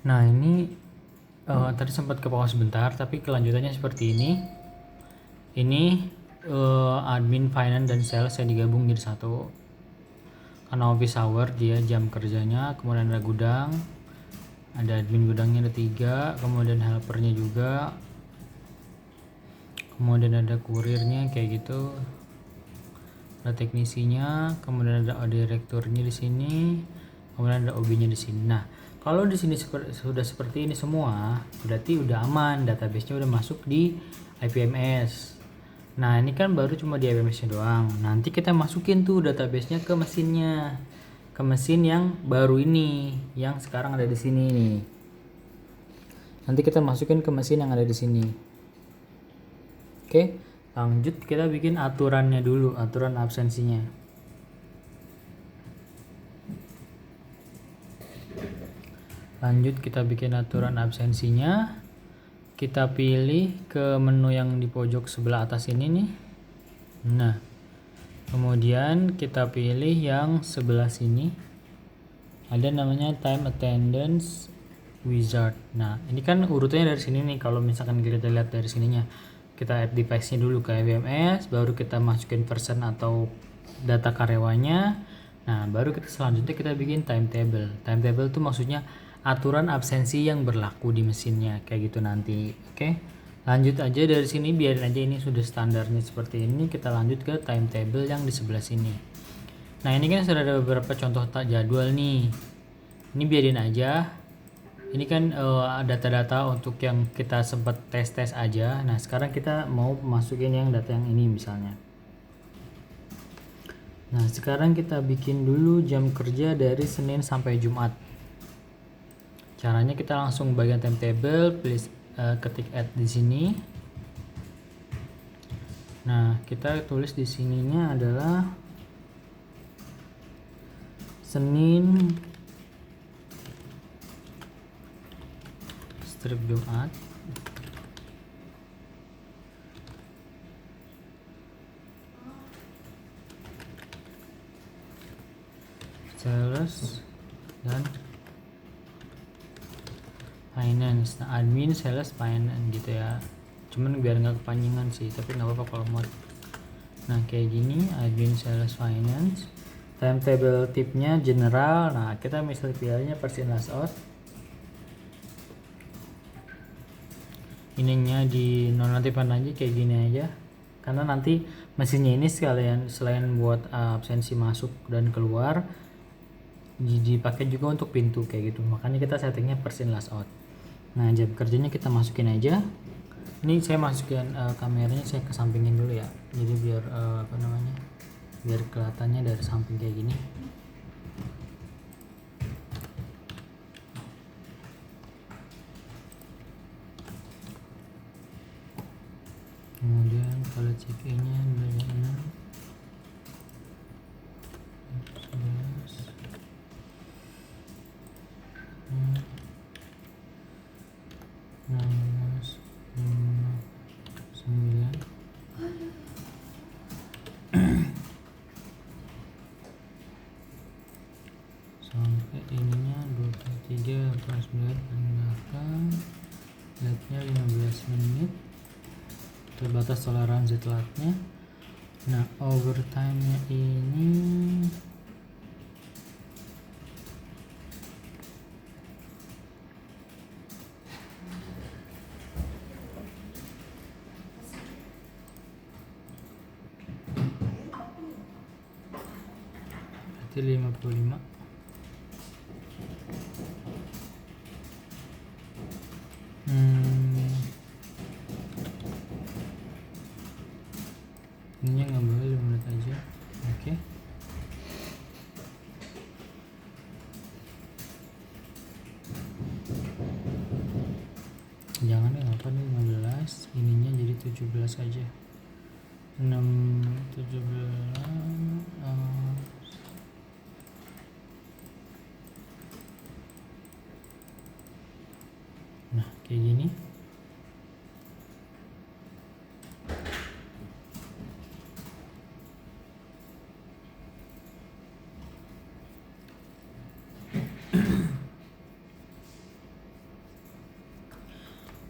Nah ini tadi sempat ke bawah sebentar, tapi kelanjutannya seperti ini. Ini admin, finance, dan sales yang digabung jadi satu. Karena office hour dia jam kerjanya, kemudian ada gudang, ada admin gudangnya ada 3, kemudian helpernya juga, kemudian ada kurirnya kayak gitu, ada teknisinya, kemudian ada direkturnya di sini, kemudian ada OB-nya di sini. Nah, kalau di sini sudah seperti ini semua, berarti udah aman, database-nya udah masuk di IPMS. Nah, ini kan baru cuma di IPMS-nya doang. Nanti kita masukin tuh database-nya ke mesinnya. Ke mesin yang baru ini, yang sekarang ada di sini nih. Nanti kita masukin ke mesin yang ada di sini. Oke, lanjut kita bikin aturannya dulu, aturan absensinya. Lanjut kita bikin aturan absensinya. Kita pilih ke menu yang di pojok sebelah atas ini nih. Nah, kemudian kita pilih yang sebelah sini. Ada namanya time attendance wizard. Nah, ini kan urutannya dari sini nih. Kalau misalkan kita lihat dari sininya, kita add device-nya dulu ke IPMS, baru kita masukin person atau data karyawannya. Nah, baru kita selanjutnya kita bikin timetable. Timetable itu maksudnya aturan absensi yang berlaku di mesinnya kayak gitu nanti. Oke. Lanjut aja dari sini, biarin aja ini sudah standarnya seperti ini. Kita lanjut ke timetable yang di sebelah sini. Nah, ini kan sudah ada beberapa contoh jadwal nih. Ini biarin aja. Ini kan data-data untuk yang kita sempat tes-tes aja. Nah, sekarang kita mau masukin yang data yang ini misalnya. Nah, sekarang kita bikin dulu jam kerja dari Senin sampai Jumat. Caranya kita langsung bagian timetable, please ketik add di sini. Nah, kita tulis di sininya adalah Senin strip Jumat. Sales dan finance. Nah, admin, sales, finance gitu ya. Cuman biar nggak kepanjangan sih, tapi nggak apa-apa kalau mau. Nah, kayak gini, admin, sales, finance. Timetable tipnya general. Nah, kita misalnya pilihnya person last out. Ininya di nonaktifkan aja kayak gini aja. Karena nanti mesinnya ini sekalian selain buat absensi masuk dan keluar, dipakai juga untuk pintu kayak gitu. Makanya kita settingnya person last out. Nah, jam kerjanya kita masukin aja. Ini saya masukin kameranya, saya kesampingin dulu ya. Jadi biar biar kelihatannya dari samping kayak gini. Kemudian kalau check in-nya banyak 6, 11, 16, 9. Sampai ininya 23, 49 belakang. Lihatnya 15 menit. Terbatas toleransi telatnya. Nah, overtime-nya ini berarti 55. Ininya nggak boleh 5 menit aja. Oke. Jangan nih 8 nih 15, ininya jadi 17 aja. 6 17 Nah, kayak gini.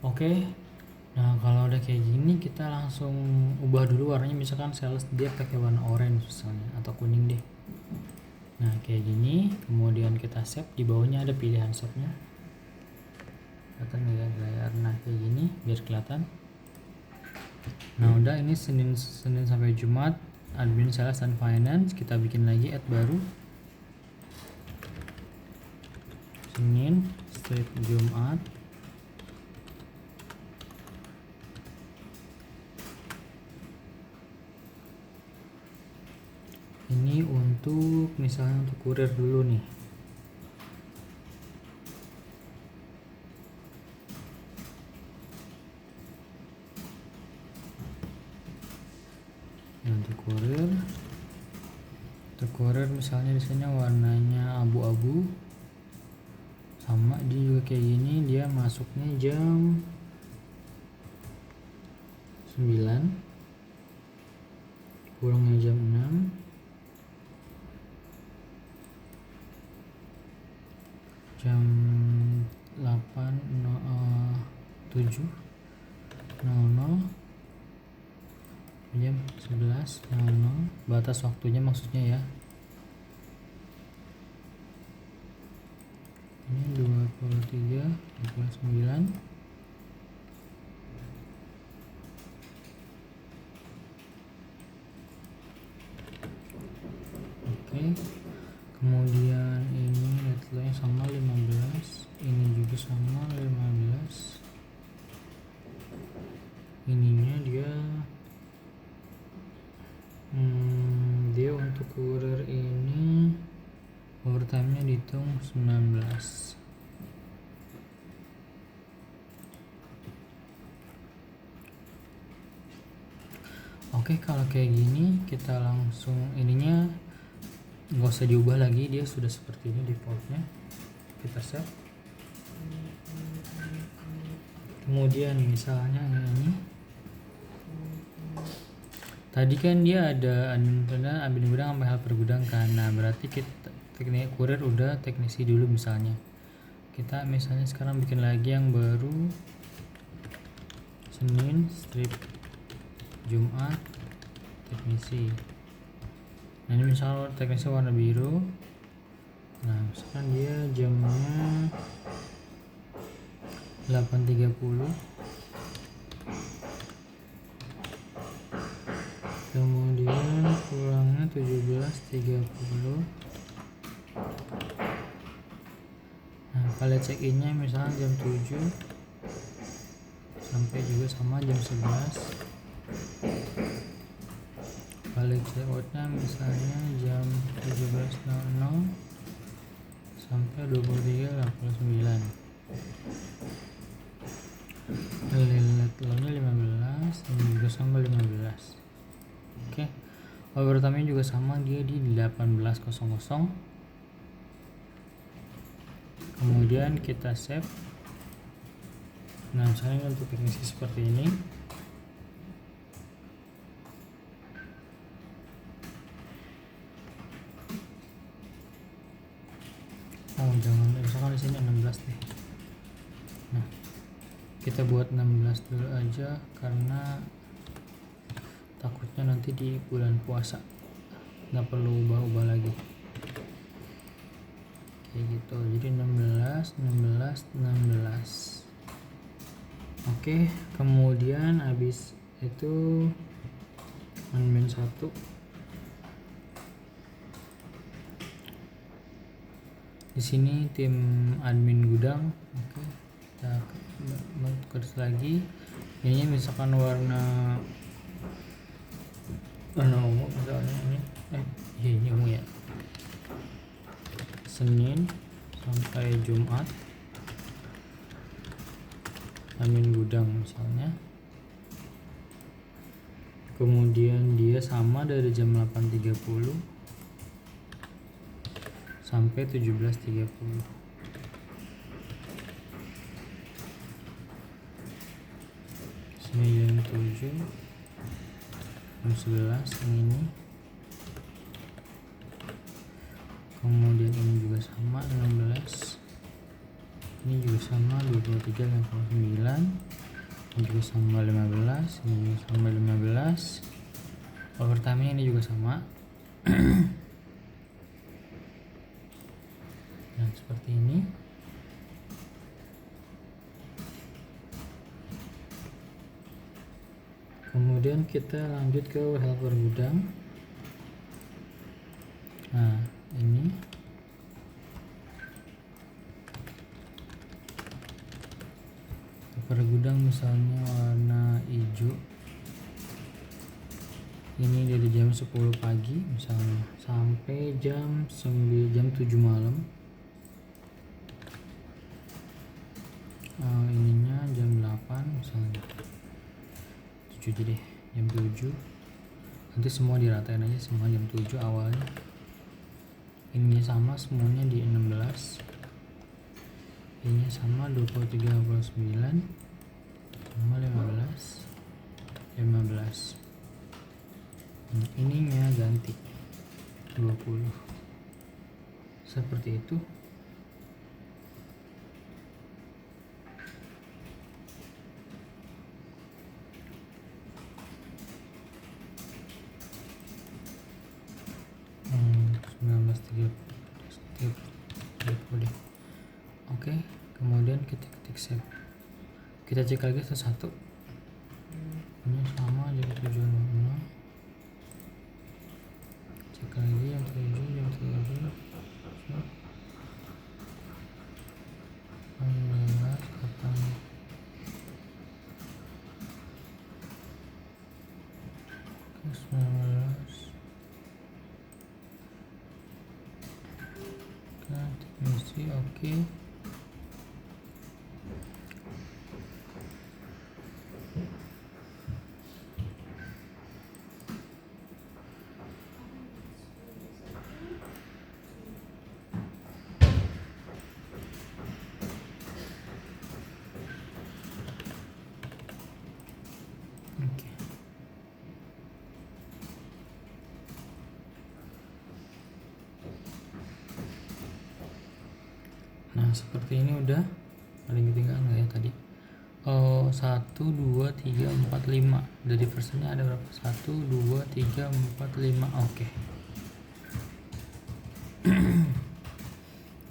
Oke. Nah, kalau udah kayak gini kita langsung ubah dulu warnanya, misalkan sales dia pakai warna orange misalnya atau kuning deh. Nah, kayak gini, kemudian kita save, di bawahnya ada pilihan save-nya. Kelihatan nggak ya layar? Nah, kayak gini biar kelihatan. Nah, udah, ini Senin sampai Jumat, admin sales dan finance. Kita bikin lagi add baru. Senin strip Jumat. Ini untuk misalnya untuk kurir dulu nih. Untuk kurir misalnya di sini warnanya abu-abu, sama dia juga kayak gini, dia masuknya jam 9, pulangnya jam 6, jam 7:00, jam 11:00, batas waktunya maksudnya ya. Ini 23:29. Oke. Kemudian ini deadline sama 15, ini juga sama 15. Ininya dia untuk kurir ini overtime-nya dihitung 19. Oke, kalau kayak gini kita langsung ininya nggak usah diubah lagi, dia sudah seperti ini defaultnya. Kita save. Kemudian misalnya ini tadi kan dia ada admin gudang sampai helper gudang kan. Nah, berarti kita teknik kurir udah, teknisi dulu misalnya. Kita misalnya sekarang bikin lagi yang baru, Senin strip Jumat teknisi. Nah, ini misalnya teknisi warna biru. Nah, misalkan dia jamnya 8:30, kemudian pulangnya 17:30. Nah, kalian check innya misalnya jam 7 sampai juga sama jam 11. Kalian check outnya misalnya jam 17:00 sampai 23:89. Lihat loadnya 15, ini juga sama 15. Oke, overtime juga sama, dia di 18:00. Kemudian kita save. Nah, misalnya untuk teknisi seperti ini. Jangan, misalkan di sini 16 deh. Nah, kita buat 16 dulu aja karena takutnya nanti di bulan puasa nggak perlu ubah-ubah lagi kayak gitu. Jadi 16. Oke, kemudian habis itu admin 1. Di sini tim admin gudang. Oke, kita tulis lagi. Ini misalkan warna ungu misalnya ini ungu ya. Senin sampai Jumat admin gudang misalnya. Kemudian dia sama dari jam 8:30 sampai 17:30. Sini jam 7, jam 11 yang ini. Kemudian ini juga sama 16. ini juga sama 23 59, ini juga sama 15, ini juga sama 15. Overtime ini juga sama. Nah, seperti ini. Kemudian kita lanjut ke helper gudang. Nah, ini helper gudang misalnya warna hijau. Ini dari jam 10 pagi misalnya sampai jam 7 malam. Ininya jam 8 misalnya. 7 aja deh, jam 7. Nanti semua diratain aja, semua jam 7 awalnya. Ininya sama semuanya di 16. Ininya sama 23 59 sama 15. Ininya ganti 20. Seperti itu. Oke, kemudian kita ketik save. Kita cek lagi satu-satu. Ini sama jam 7. Cek lagi jam 7. 16 kapan? Oke, 19. Misi oke. Oke. Nah, seperti ini udah. Ada yang ketinggalan nggak ya tadi? 1, 2, 3, 4, 5. Dari versionnya ada berapa? 1, 2, 3, 4, 5. Oke.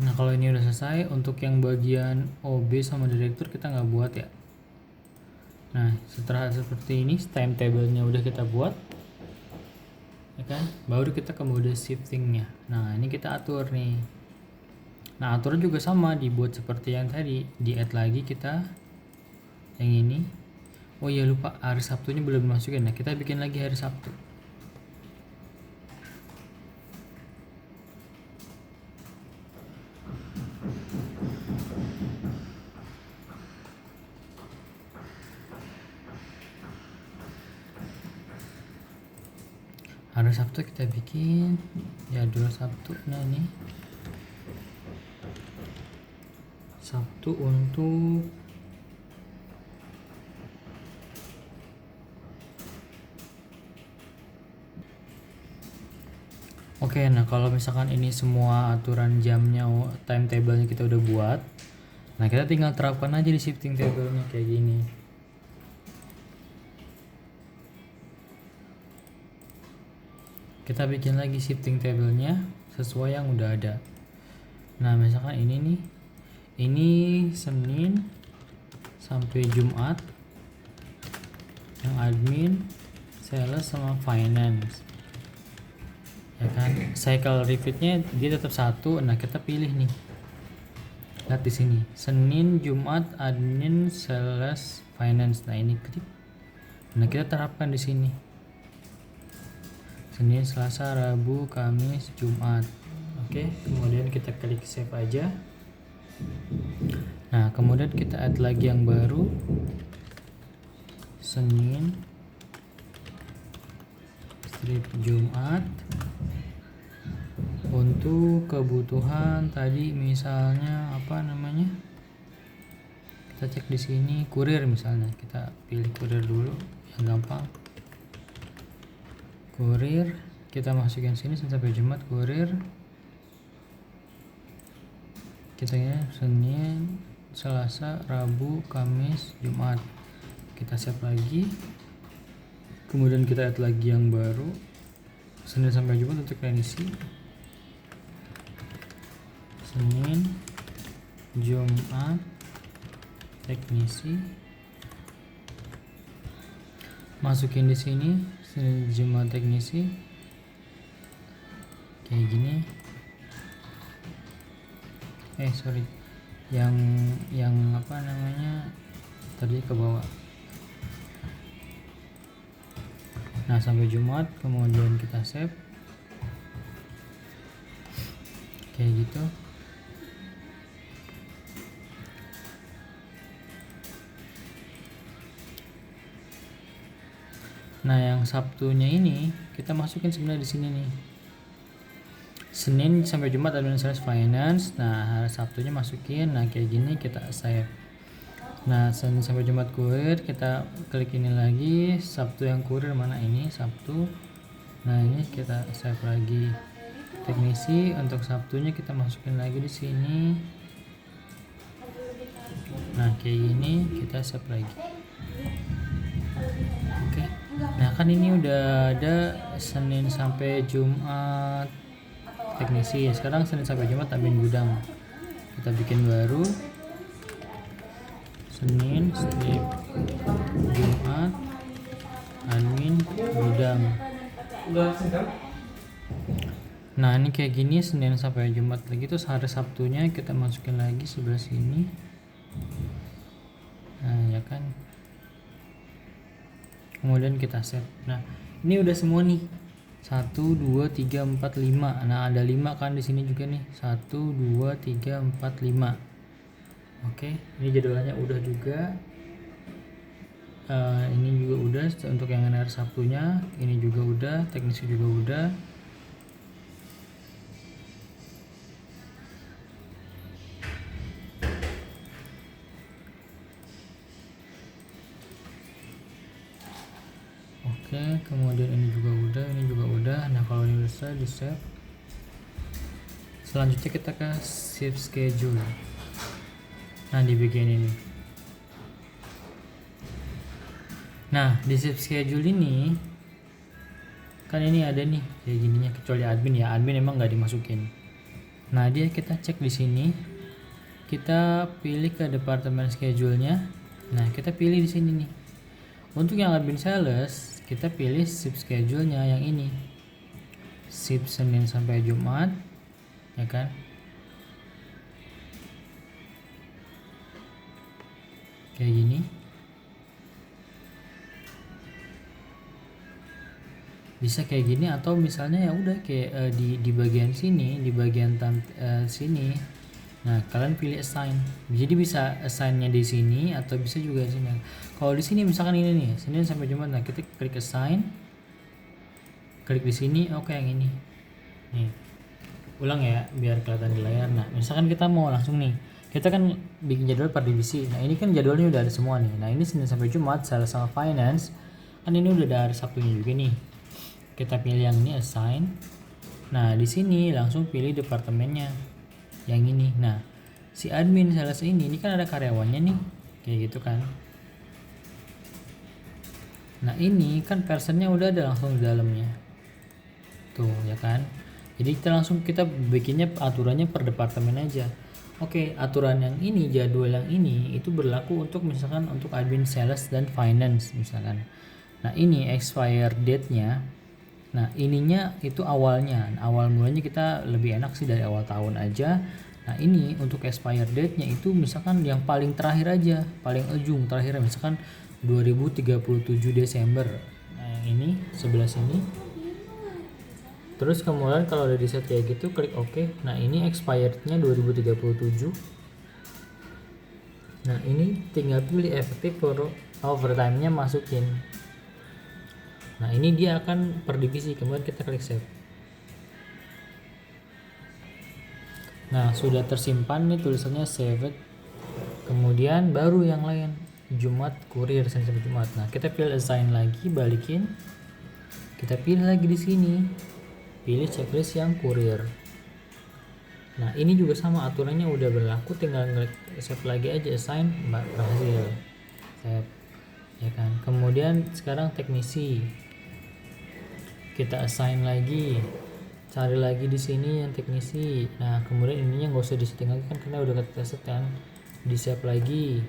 Nah, kalau ini udah selesai, untuk yang bagian OB sama direktur kita nggak buat ya. Nah, setelah seperti ini, timetable-nya udah kita buat, ya kan? Baru kita ke mode shifting-nya. Nah, ini kita atur nih. Nah, aturan juga sama, dibuat seperti yang tadi. Di add lagi kita yang ini. Oh iya, lupa, hari Sabtunya belum dimasukin. Nah, kita bikin lagi hari Sabtu. Hari Sabtu kita bikin jadwal Sabtu. Nah, ini Sabtu untuk oke. Nah, kalau misalkan ini semua aturan jamnya, timetable-nya kita udah buat, nah kita tinggal terapkan aja di shifting table-nya kayak gini. Kita bikin lagi shifting table-nya sesuai yang udah ada. Nah, misalkan ini nih, ini Senin sampai Jumat, yang admin, sales sama finance, ya kan? Cycle repeatnya dia tetap 1. Nah, kita pilih nih, lihat di sini, Senin, Jumat, admin, sales, finance. Nah, ini klik. Nah, kita terapkan di sini, Senin, Selasa, Rabu, Kamis, Jumat. Oke, kemudian kita klik save aja. Nah, kemudian kita add lagi yang baru, Senin, strip Jumat. Untuk kebutuhan tadi misalnya apa namanya? Kita cek di sini kurir misalnya. Kita pilih kurir dulu yang gampang. Kurir, kita masukin sini sampai Jumat kurir. Kita ya Senin, Selasa, Rabu, Kamis, Jumat. Kita save lagi. Kemudian kita add lagi yang baru, Senin sampai Jumat untuk teknisi. Senin, Jumat, teknisi. Masukin di sini Senin, Jumat, teknisi. Kayak gini. Sorry. Yang apa namanya? Tadi ke bawah. Nah, sampai Jumat, kemudian kita save. Kayak gitu. Nah, yang Sabtunya ini kita masukin sebenarnya di sini nih. Senin sampai Jumat administrasi finance. Nah, hari Sabtunya masukin. Nah, kayak gini kita save. Nah, Senin sampai Jumat kurir, kita klik ini lagi. Sabtu yang kurir mana ini? Sabtu. Nah, ini kita save lagi. Teknisi untuk Sabtunya kita masukin lagi di sini. Nah, kayak gini kita save lagi. Oke. Nah, kan ini udah ada Senin sampai Jumat teknisi. Sekarang Senin sampai Jumat admin gudang. Kita bikin baru. Senin, strip, Jumat, admin gudang. Nah, ini kayak gini Senin sampai Jumat lagi. Terus hari Sabtunya kita masukin lagi sebelah sini. Nah, ya kan. Kemudian kita save. Nah, ini udah semua nih. 1 2 3 4 5. Nah, ada 5 kan di sini juga nih. 1 2 3 4 5. Oke, ini jadwalnya udah juga. Ini juga udah untuk yang hari Sabtunya. Ini juga udah, teknisi juga udah. Oke, kemudian ini juga udah, ini juga udah. Nah, kalau ini udah selesai, di save. Selanjutnya kita ke shift schedule. Nah, dibikin ini. Nah, di shift schedule ini kan ini ada nih kayak gininya, kecuali admin ya. Admin emang nggak dimasukin. Nah, dia kita cek di sini. Kita pilih ke departemen schedule-nya. Nah, kita pilih di sini nih. Untuk yang admin sales, kita pilih shift schedule-nya yang ini. Shift Senin sampai Jumat, ya kan? Kayak gini. Bisa kayak gini, atau misalnya ya udah kayak di bagian sini, di bagian sini. Nah, kalian pilih assign. Jadi bisa assign-nya di sini atau bisa juga di sini. Kalau di sini misalkan ini nih, Senin sampai Jumat. Nah, kita klik assign. Klik di sini, oke yang ini. Nih. Ulang ya biar kelihatan di layar. Nah, misalkan kita mau langsung nih. Kita kan bikin jadwal per divisi. Nah, ini kan jadwalnya udah ada semua nih. Nah, ini Senin sampai Jumat, sales sama finance. Kan ini udah ada hari Sabtunya juga nih. Kita pilih yang ini assign. Nah, di sini langsung pilih departemennya. Yang ini. Nah, si admin sales ini kan ada karyawannya nih. Kayak gitu kan. Nah, ini kan personnya udah ada langsung di dalamnya. Tuh, ya kan? Jadi kita bikinnya aturannya per departemen aja. Oke, aturan yang ini, jadwal yang ini itu berlaku untuk misalkan untuk admin sales dan finance misalkan. Nah, ini expire date-nya. Nah, ininya itu awalnya. Awal mulanya kita lebih enak sih dari awal tahun aja. Nah, ini untuk expire date-nya itu misalkan yang paling terakhir aja, paling ujung terakhir misalkan 2037 Desember. Nah, yang ini sebelah sini. Terus kemudian kalau udah di set kayak gitu, klik OK. Nah, ini expirednya 2037. Nah, ini tinggal pilih efektif overtime-nya masukin. Nah, ini dia akan per divisi. Kemudian kita klik save. Nah, sudah tersimpan nih tulisannya saved. Kemudian baru yang lain. Jumat kurir Senin sampai Jumat. Nah, kita pilih assign lagi, balikin. Kita pilih lagi di sini. Pilih checklist yang kurir. Nah ini juga sama, aturannya udah berlaku, tinggal save lagi aja, assign berhasil, save ya kan. Kemudian sekarang teknisi, kita assign lagi, cari lagi di sini yang teknisi. Nah kemudian ininya nggak usah di setting lagi kan karena udah kita set kan, di save lagi,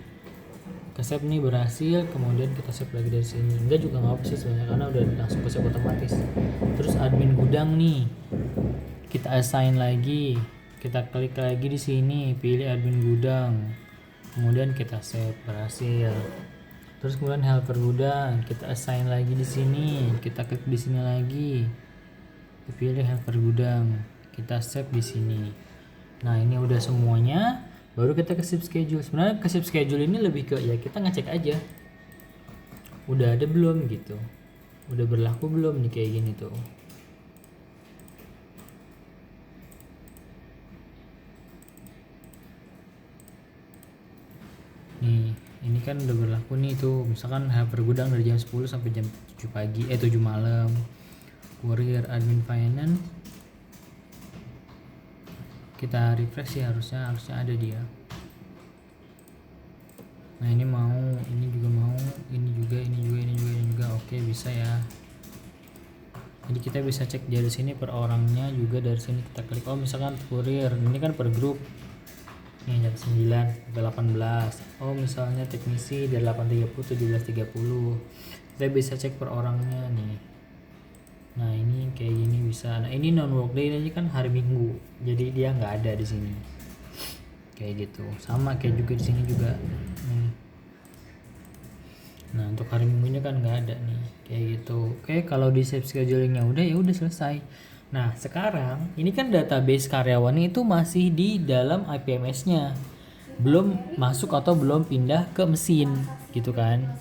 ke save nih berhasil, kemudian kita save lagi dari sini. Enggak juga nggak apa sih sebenarnya karena udah langsung ke save otomatis. Terus admin gudang nih, kita assign lagi, kita klik lagi di sini, pilih admin gudang, kemudian kita save berhasil. Terus kemudian helper gudang, kita assign lagi di sini, kita klik di sini lagi, pilih helper gudang, kita save di sini. Nah ini udah semuanya, baru kita ke save schedule. Sebenarnya ke save schedule ini lebih ke ya kita ngecek aja udah ada belum gitu, udah berlaku belum nih kayak gini tuh. Nih ini kan udah berlaku nih tuh, misalkan helper gudang dari jam 10 sampai jam 7 pagi 7 malam. Courier admin finance, kita refresh sih, harusnya ada dia. Nah ini mau, ini juga mau, ini juga oke bisa ya. Jadi kita bisa cek dari sini per orangnya juga, dari sini kita klik. Oh misalkan courier ini kan per grup nih jam 9 sampai 18. Oh misalnya teknisi dari 8.30 17.30, kita bisa cek per orangnya nih. Nah ini kayak gini bisa. Nah ini non workday ini kan hari Minggu, jadi dia nggak ada di sini. Kayak gitu, sama kayak juga di sini juga nih. Nah untuk hari Minggunya kan nggak ada nih, kayak gitu. Oke, kalau di save schedulingnya udah ya udah selesai. Nah sekarang ini kan database karyawan itu masih di dalam IPMS-nya, belum masuk atau belum pindah ke mesin gitu kan.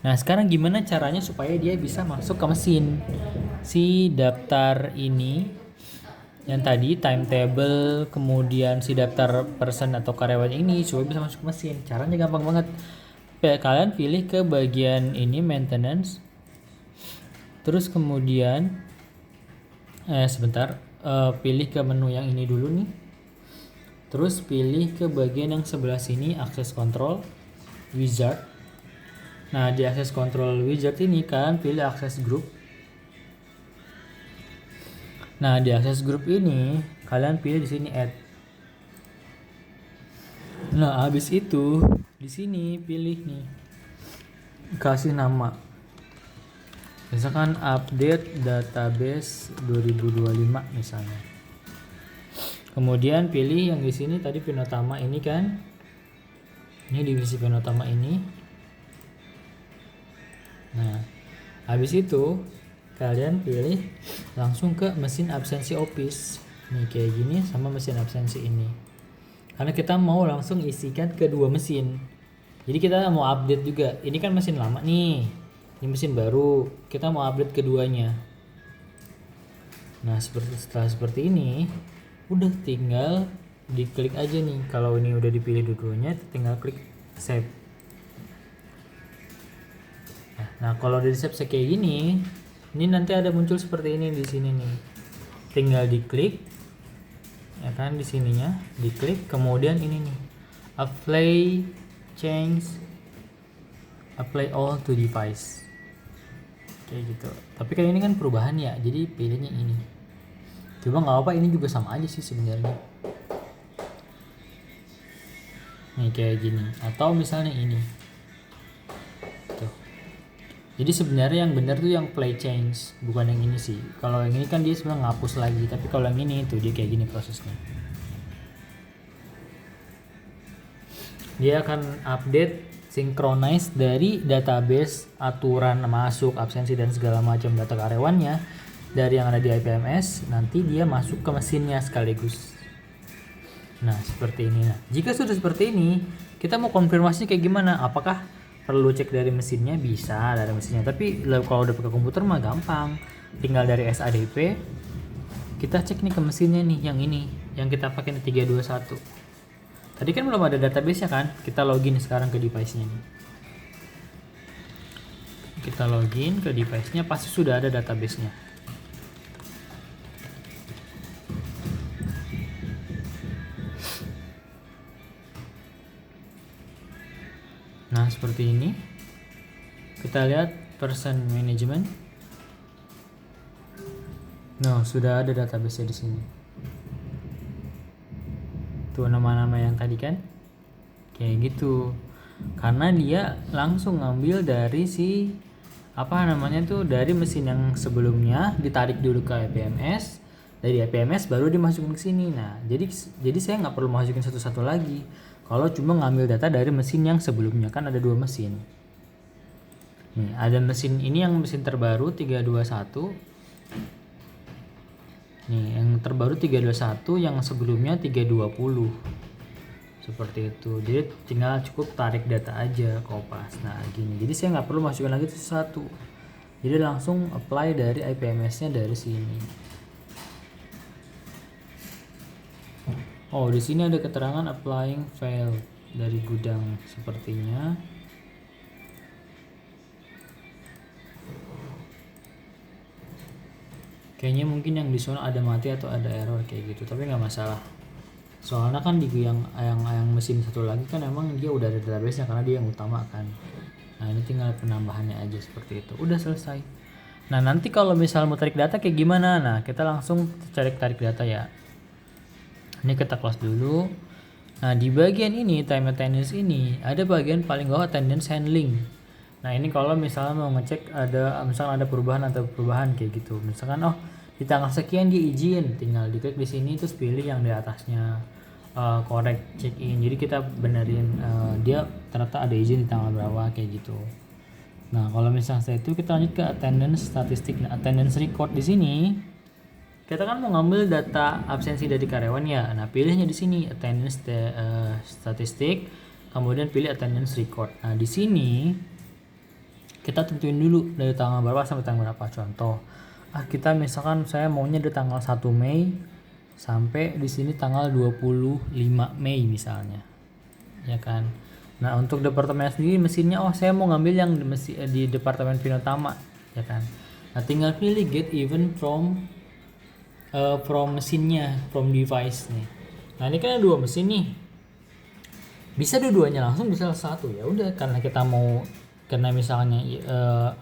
Nah sekarang gimana caranya supaya dia bisa masuk ke mesin si daftar ini yang tadi timetable, kemudian si daftar person atau karyawan ini supaya bisa masuk ke mesin. Caranya gampang banget. Kalian pilih ke bagian ini maintenance, terus kemudian pilih ke menu yang ini dulu nih, terus pilih ke bagian yang sebelah sini access control wizard. Nah di access control wizard ini kalian pilih access group. Nah di access group ini kalian pilih di sini add. Nah habis itu di sini pilih nih, kasih nama, misalkan update database 2025 misalnya. Kemudian pilih yang di sini tadi Penotama ini kan, ini divisi Penotama ini. Nah habis itu kalian pilih langsung ke mesin absensi office nih kayak gini, sama mesin absensi ini, karena kita mau langsung isikan kedua mesin. Jadi kita mau update juga, ini kan mesin lama nih, ini mesin baru, kita mau update keduanya. Nah setelah seperti ini udah tinggal diklik aja nih. Kalau ini udah dipilih dua-duanya tinggal klik save. Nah kalau dari save kayak gini, ini nanti ada muncul seperti ini di sini nih. Tinggal diklik, ya kan di sininya, diklik, kemudian ini nih, apply change, apply all to device, kayak gitu. Tapi kan ini kan perubahan ya, jadi pilihnya ini. Coba nggak apa, ini juga sama aja sih sebenarnya. Nih kayak gini, atau misalnya ini. Jadi sebenarnya yang benar tuh yang play change, bukan yang ini sih. Kalau yang ini kan dia sebenarnya ngapus lagi, tapi kalau yang ini tuh dia kayak gini prosesnya. Dia akan update synchronize dari database aturan masuk, absensi dan segala macam data karyawannya dari yang ada di IPMS, nanti dia masuk ke mesinnya sekaligus. Nah seperti ini. Nah jika sudah seperti ini, kita mau konfirmasi kayak gimana? Apakah perlu cek dari mesinnya? Bisa dari mesinnya, tapi kalau udah pakai komputer mah gampang, tinggal dari SADP kita cek nih ke mesinnya nih, yang ini yang kita pakai nih 321. Tadi kan belum ada database nya kan, kita login sekarang ke device nya nih. Kita login ke device nya, pasti sudah ada database nya. Nah, seperti ini. Kita lihat person management. Nah, sudah ada database di sini. Tuh nama-nama yang tadi kan. Kayak gitu. Karena dia langsung ngambil dari si dari mesin yang sebelumnya, ditarik dulu ke IPMS, dari IPMS baru dimasukin ke sini. Nah, jadi saya nggak perlu masukin satu-satu lagi. Kalau cuma ngambil data dari mesin yang sebelumnya, kan ada 2 mesin. Nih, ada mesin ini yang mesin terbaru 321. Nih, yang terbaru 321, yang sebelumnya 320. Seperti itu. Jadi tinggal cukup tarik data aja Kopas. Nah, gini. Jadi saya nggak perlu masukin lagi satu. Jadi langsung apply dari IPMS-nya dari sini. Oh, di sini ada keterangan applying failed dari gudang sepertinya. Kayaknya mungkin yang di sana ada mati atau ada error kayak gitu, tapi nggak masalah. Soalnya kan di yang mesin satu lagi kan emang dia udah ada database-nya karena dia yang utama kan. Nah, ini tinggal penambahannya aja seperti itu. Udah selesai. Nah, nanti kalau misal mau tarik data kayak gimana? Nah, kita langsung tarik data ya. Ini kita close dulu. Nah, di bagian ini time attendance ini ada bagian paling bawah attendance handling. Nah, ini kalau misalnya mau ngecek misalkan ada perubahan atau perubahan kayak gitu. Misalkan di tanggal sekian dia izin, tinggal diklik di sini terus pilih yang di atasnya correct check in. Jadi kita benerin dia ternyata ada izin di tanggal berapa kayak gitu. Nah, kalau misalnya saya itu kita lanjut ke attendance statistik. Nah, attendance record di sini kita kan mau ngambil data absensi dari karyawan ya. Nah, pilihnya di sini attendance statistik, kemudian pilih attendance record. Nah, di sini kita tentuin dulu dari tanggal berapa sampai tanggal berapa. Contoh, kita misalkan saya maunya dari tanggal 1 Mei sampai di sini tanggal 25 Mei misalnya. Ya kan? Nah, untuk departemen sendiri mesinnya saya mau ngambil yang di departemen Finotama, ya kan? Nah, tinggal pilih get even from mesinnya, from device nih. Nah, ini kan ada 2 mesin nih. Bisa dua-duanya langsung, bisa satu. Ya udah, karena misalnya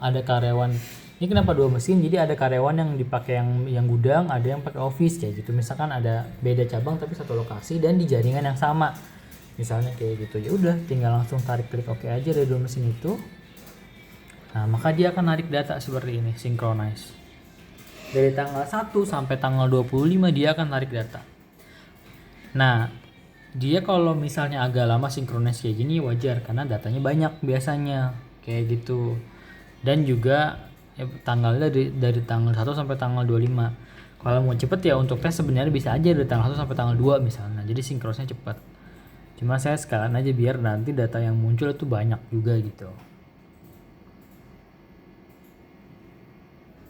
ada karyawan. Ini kenapa 2 mesin? Jadi ada karyawan yang dipakai yang gudang, ada yang pakai office kayak gitu. Misalkan ada beda cabang tapi satu lokasi dan di jaringan yang sama. Misalnya kayak gitu. Ya udah, tinggal langsung tarik klik oke aja dari 2 mesin itu. Nah, maka dia akan narik data seperti ini, synchronize. Dari tanggal 1 sampai tanggal 25 dia akan narik data. Nah, dia kalau misalnya agak lama synchronize kayak gini wajar karena datanya banyak biasanya kayak gitu. Dan juga tanggalnya dari tanggal 1 sampai tanggal 25. Kalau mau cepet ya untuk tes sebenarnya bisa aja dari tanggal 1 sampai tanggal 2 misalnya. Jadi sinkronnya cepat. Cuma saya sekalian aja biar nanti data yang muncul itu banyak juga gitu.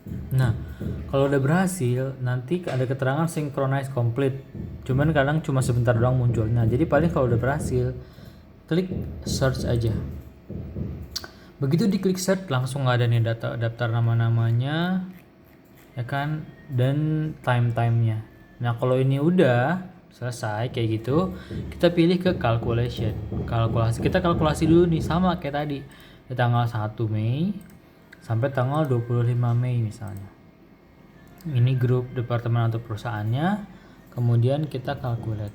Nah, kalau udah berhasil nanti ada keterangan synchronize complete. Cuman kadang cuma sebentar doang munculnya. Jadi paling kalau udah berhasil klik search aja. Begitu diklik search langsung ada nih daftar nama-namanya, ya kan, dan time-timenya. Nah, kalau ini udah selesai kayak gitu, kita pilih ke calculation. Kita kalkulasi dulu nih sama kayak tadi. Di tanggal 1 Mei sampai tanggal 25 Mei misalnya. Ini grup departemen atau perusahaannya, kemudian kita calculate.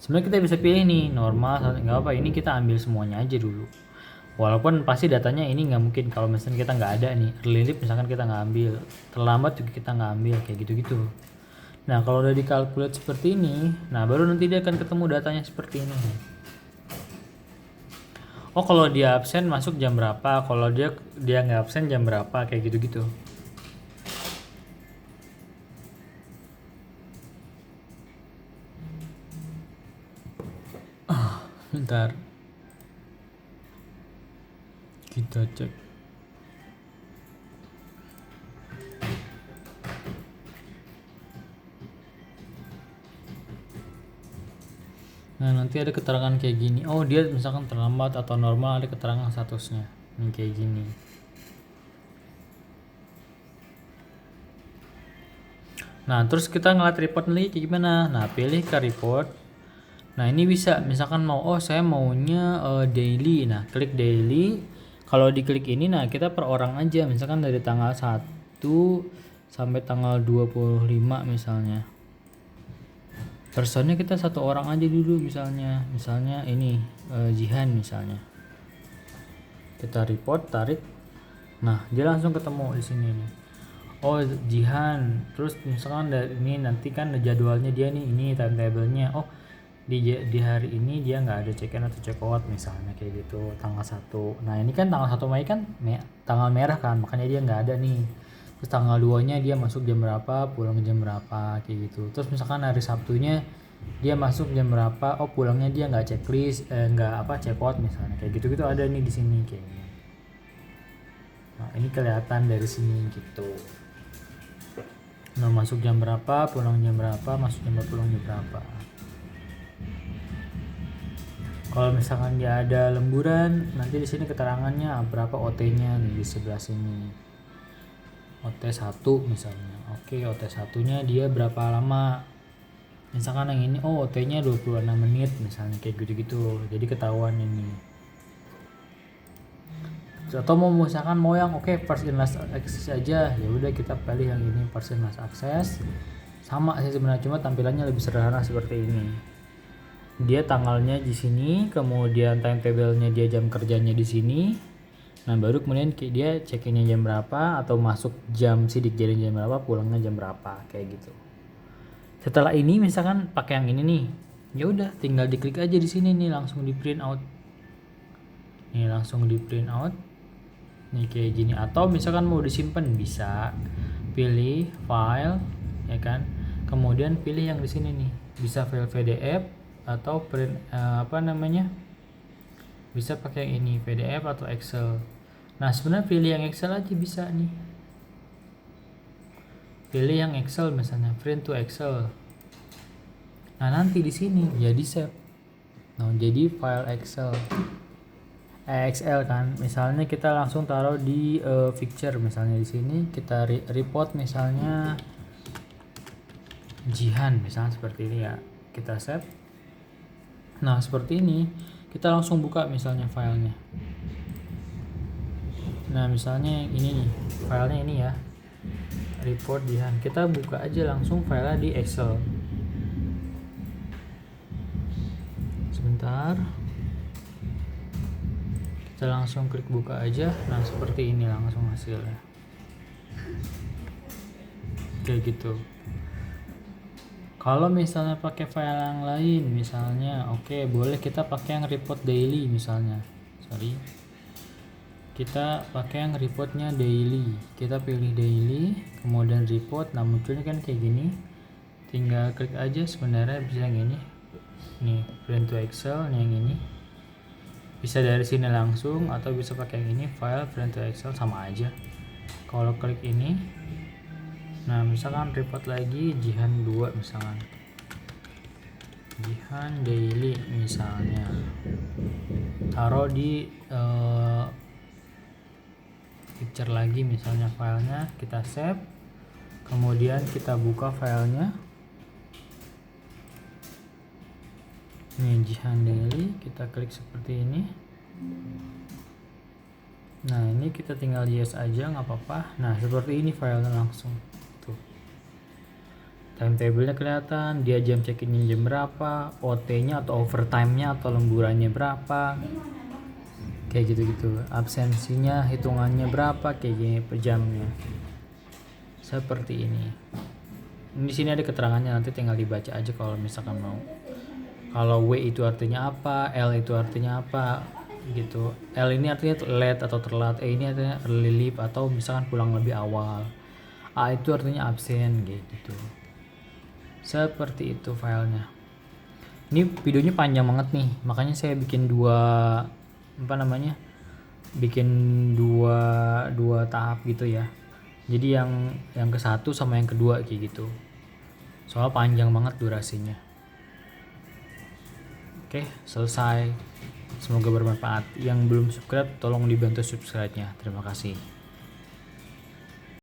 Sebenarnya kita bisa pilih nih normal, nggak apa, ini kita ambil semuanya aja dulu. Walaupun pasti datanya ini nggak mungkin kalau misalnya kita nggak ada nih, early leave misalkan kita nggak ambil, terlambat juga kita nggak ambil kayak gitu-gitu. Nah, kalau udah dikalkulate seperti ini, nah baru nanti dia akan ketemu datanya seperti ini. Oh, kalau dia absen masuk jam berapa, kalau dia nggak absen jam berapa kayak gitu-gitu. Bentar. Kita cek. Nah, nanti ada keterangan kayak gini. Oh, dia misalkan terlambat atau normal, ada keterangan statusnya. Ini kayak gini. Nah, terus kita ngeliat report lagi kayak gimana? Nah, pilih ke report. Nah ini bisa misalkan saya maunya daily. Nah klik daily. Kalau diklik ini nah kita per orang aja, misalkan dari tanggal 1 sampai tanggal 25 misalnya. Personnya kita satu orang aja dulu misalnya ini Jihan misalnya. Kita report, tarik. Nah dia langsung ketemu di sini nih. Oh Jihan, terus misalkan dari ini nanti kan jadwalnya dia nih, ini timetable-nya. Oh di hari ini dia nggak ada check in atau check out misalnya kayak gitu, tanggal 1. Nah ini kan tanggal 1 Mei kan tanggal merah kan, makanya dia nggak ada nih. Terus tanggal 2 nya dia masuk jam berapa, pulang jam berapa kayak gitu. Terus misalkan hari Sabtunya dia masuk jam berapa, oh pulangnya dia nggak checklist, nggak check out misalnya kayak gitu ada nih di sini kayaknya. Nah ini kelihatan dari sini gitu. Nah masuk jam berapa, pulang jam berapa, masuk jam berapa, pulang jam berapa. Kalau misalkan dia ada lemburan, nanti di sini keterangannya berapa OT-nya nih di sebelah sini. OT 1 misalnya. Oke, OT 1-nya dia berapa lama? Misalkan yang ini OT-nya 26 menit misalnya kayak gitu-gitu. Jadi ketahuan ini. Atau misalkan mau yang first in last access aja, ya udah kita pilih yang ini first in last access. Sama sih sebenarnya, cuma tampilannya lebih sederhana seperti ini. Dia tanggalnya di sini, kemudian timetable-nya dia jam kerjanya di sini. Nah baru kemudian dia check-in-nya jam berapa, atau masuk jam sidik jari jam berapa, pulangnya jam berapa kayak gitu. Setelah ini misalkan pakai yang ini nih, ya udah tinggal diklik aja di sini nih, langsung di print out. Nih langsung di print out. Nih kayak gini, atau misalkan mau disimpan bisa pilih file ya kan, kemudian pilih yang di sini nih, bisa file PDF atau print bisa pakai yang ini PDF atau Excel. Nah sebenarnya pilih yang Excel aja bisa nih, pilih yang Excel misalnya print to Excel. Nah nanti di sini jadi save, nah jadi file Excel kan, misalnya kita langsung taruh di picture, misalnya di sini kita report misalnya Jihan misalnya seperti ini ya, kita save. Nah seperti ini kita langsung buka misalnya filenya. Nah misalnya ini nih filenya ini ya, report Jihan, kita buka aja langsung filenya di Excel. Sebentar, kita langsung klik buka aja. Nah seperti ini langsung hasilnya kayak gitu. Kalau misalnya pakai file yang lain misalnya boleh kita pakai yang report daily misalnya. Kita pakai yang reportnya daily, kita pilih daily kemudian report. Nah munculnya kan kayak gini, tinggal klik aja. Sebenarnya bisa yang ini nih, print to Excel nih, yang ini bisa dari sini langsung, atau bisa pakai yang ini file print to Excel, sama aja. Kalau klik ini, nah misalkan report lagi Jihan 2 misalkan, Jihan daily misalnya, taruh di picture lagi misalnya filenya, kita save, kemudian kita buka filenya. Ini Jihan daily, kita klik seperti ini. Nah ini kita tinggal yes aja, nggak apa-apa. Nah seperti ini filenya langsung tuh, timetable-nya kelihatan, dia jam check-in jam berapa, OT-nya atau overtime-nya atau lemburannya berapa, kayak gitu-gitu. Absensinya hitungannya berapa, kayak gini per jamnya, seperti ini. Di sini ada keterangannya, nanti tinggal dibaca aja kalau misalkan mau. Kalau W itu artinya apa, L itu artinya apa gitu. L ini artinya late atau telat, E ini artinya early leave atau misalkan pulang lebih awal, A itu artinya absen gitu. Seperti itu filenya. Ini videonya panjang banget nih, makanya saya bikin bikin dua tahap gitu ya. Jadi yang ke satu sama yang kedua kayak gitu, soalnya panjang banget durasinya. Oke, selesai. Semoga bermanfaat. Yang belum subscribe tolong dibantu subscribe-nya. Terima kasih.